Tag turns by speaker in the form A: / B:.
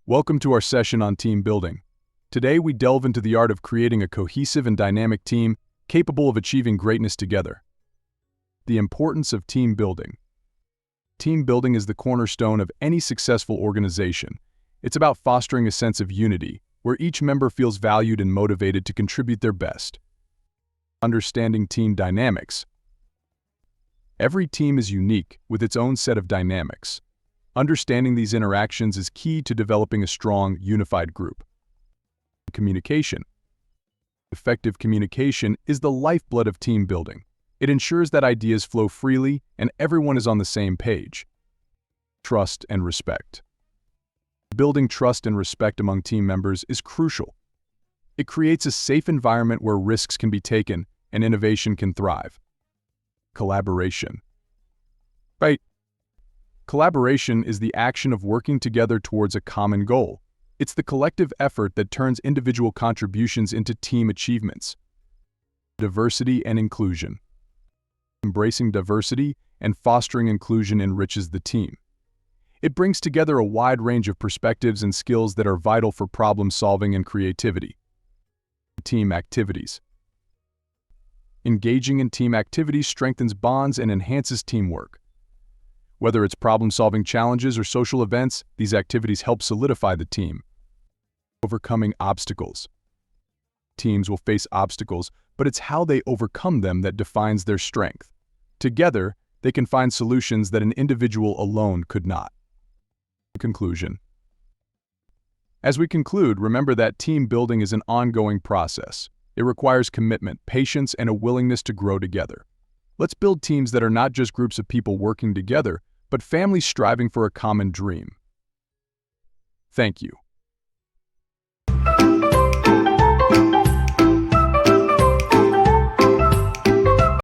A: Welcome to our session on team building. Today we delve into the art of creating a cohesive and dynamic team capable of achieving greatness together. The importance of team building. Team building is the cornerstone of any successful organization. It's about fostering a sense of unity, where each member feels valued and motivated to contribute their best. Understanding team dynamics. Every team is unique, with its own set of dynamics. Understanding these interactions is key to developing a strong, unified group. Communication. Effective communication is the lifeblood of team building. It ensures that ideas flow freely and everyone is on the same page. Trust and respect. Building trust and respect among team members is crucial. It creates a safe environment where risks can be taken and innovation can thrive. Collaboration. Collaboration is the action of working together towards a common goal. It's the collective effort that turns individual contributions into team achievements. Diversity and inclusion. Embracing diversity and fostering inclusion enriches the team. It brings together a wide range of perspectives and skills that are vital for problem solving and creativity. Team activities. Engaging in team activities strengthens bonds and enhances teamwork. Whether it's problem-solving challenges or social events, these activities help solidify the team. Overcoming obstacles. Teams will face obstacles, but it's how they overcome them that defines their strength. Together, they can find solutions that an individual alone could not. Conclusion. As we conclude, remember that team building is an ongoing process. It requires commitment, patience, and a willingness to grow together. Let's build teams that are not just groups of people working together, but families striving for a common dream. Thank you.